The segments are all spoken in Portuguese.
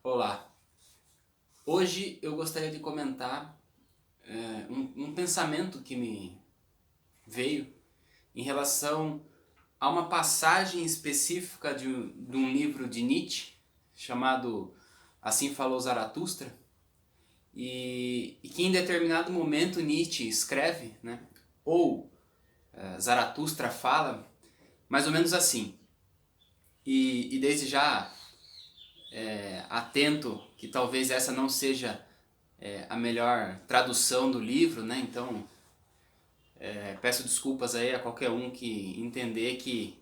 Olá, hoje eu gostaria de comentar um pensamento que me veio em relação a uma passagem específica de um livro de Nietzsche chamado Assim Falou Zaratustra e que em determinado momento Nietzsche escreve, né, ou Zaratustra fala mais ou menos assim. E desde já atento que talvez essa não seja a melhor tradução do livro, né? Então peço desculpas aí a qualquer um que entender que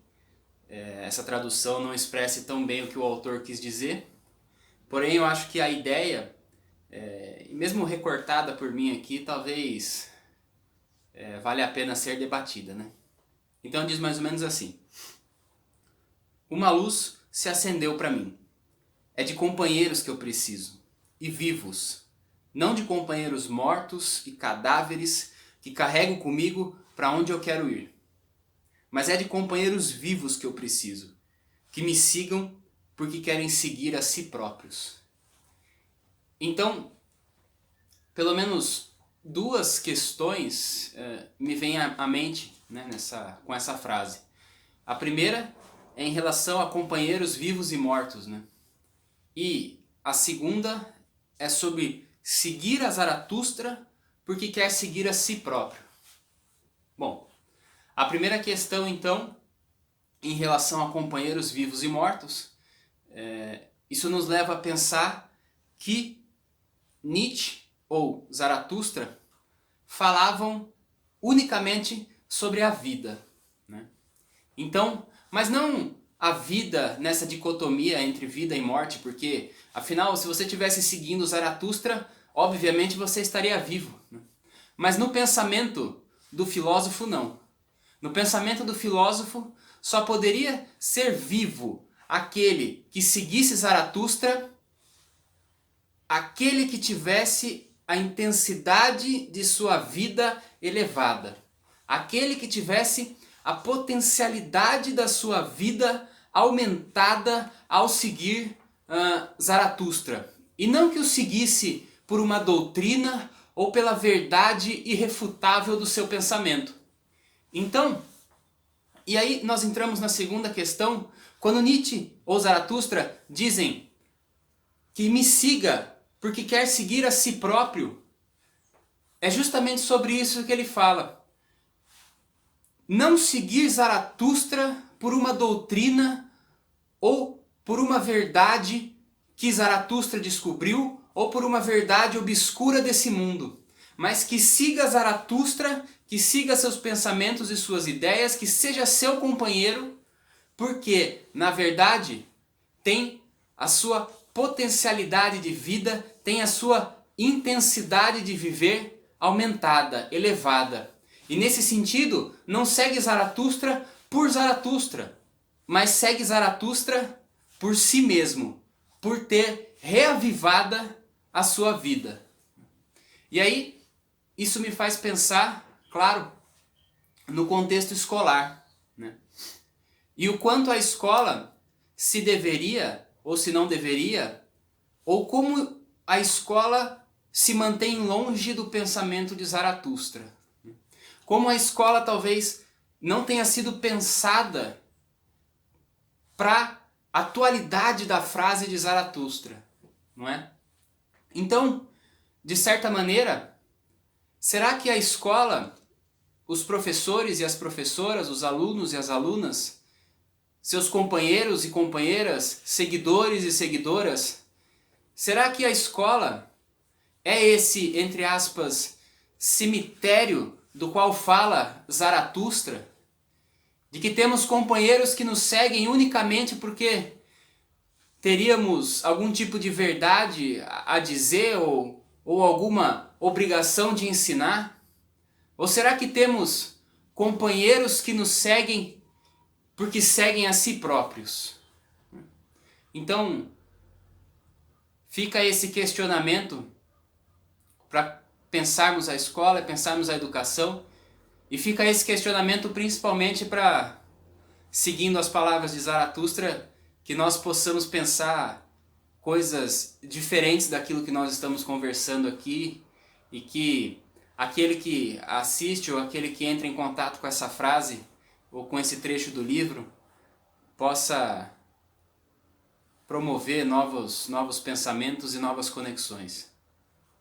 essa tradução não expresse tão bem o que o autor quis dizer. Porém, eu acho que a ideia, mesmo recortada por mim aqui, talvez vale a pena ser debatida, né? Então diz mais ou menos assim: uma luz se acendeu para mim. É de companheiros que eu preciso, e vivos, não de companheiros mortos e cadáveres que carrego comigo para onde eu quero ir. Mas é de companheiros vivos que eu preciso, que me sigam porque querem seguir a si próprios. Então, pelo menos duas questões me vêm à mente, né, com essa frase. A primeira é em relação a companheiros vivos e mortos, né? E a segunda é sobre seguir a Zaratustra porque quer seguir a si próprio. Bom, a primeira questão então, em relação a companheiros vivos e mortos, isso nos leva a pensar que Nietzsche ou Zaratustra falavam unicamente sobre a vida, né? Então, mas não a vida nessa dicotomia entre vida e morte, porque afinal, se você estivesse seguindo Zaratustra, obviamente você estaria vivo, né? Mas no pensamento do filósofo, não. No pensamento do filósofo, só poderia ser vivo aquele que seguisse Zaratustra, aquele que tivesse a intensidade de sua vida elevada, aquele que tivesse a potencialidade da sua vida aumentada ao seguir Zaratustra. E não que o seguisse por uma doutrina ou pela verdade irrefutável do seu pensamento. Então, e aí nós entramos na segunda questão, quando Nietzsche ou Zaratustra dizem que me siga porque quer seguir a si próprio, é justamente sobre isso que ele fala. Não seguir Zaratustra por uma doutrina ou por uma verdade que Zaratustra descobriu ou por uma verdade obscura desse mundo, mas que siga Zaratustra, que siga seus pensamentos e suas ideias, que seja seu companheiro, porque, na verdade, tem a sua potencialidade de vida, tem a sua intensidade de viver aumentada, elevada. E nesse sentido, não segue Zaratustra por Zaratustra, mas segue Zaratustra por si mesmo, por ter reavivada a sua vida. E aí, isso me faz pensar, claro, no contexto escolar, né? E o quanto a escola se deveria, ou se não deveria, ou como a escola se mantém longe do pensamento de Zaratustra. Como a escola talvez não tenha sido pensada para a atualidade da frase de Zaratustra, não é? Então, de certa maneira, será que a escola, os professores e as professoras, os alunos e as alunas, seus companheiros e companheiras, seguidores e seguidoras, será que a escola é esse, entre aspas, cemitério do qual fala Zaratustra? De que temos companheiros que nos seguem unicamente porque teríamos algum tipo de verdade a dizer ou alguma obrigação de ensinar? Ou será que temos companheiros que nos seguem porque seguem a si próprios? Então, fica esse questionamento para pensarmos a escola, pensarmos a educação, e fica esse questionamento principalmente para, seguindo as palavras de Zaratustra, que nós possamos pensar coisas diferentes daquilo que nós estamos conversando aqui, e que aquele que assiste ou aquele que entra em contato com essa frase ou com esse trecho do livro possa promover novos pensamentos e novas conexões.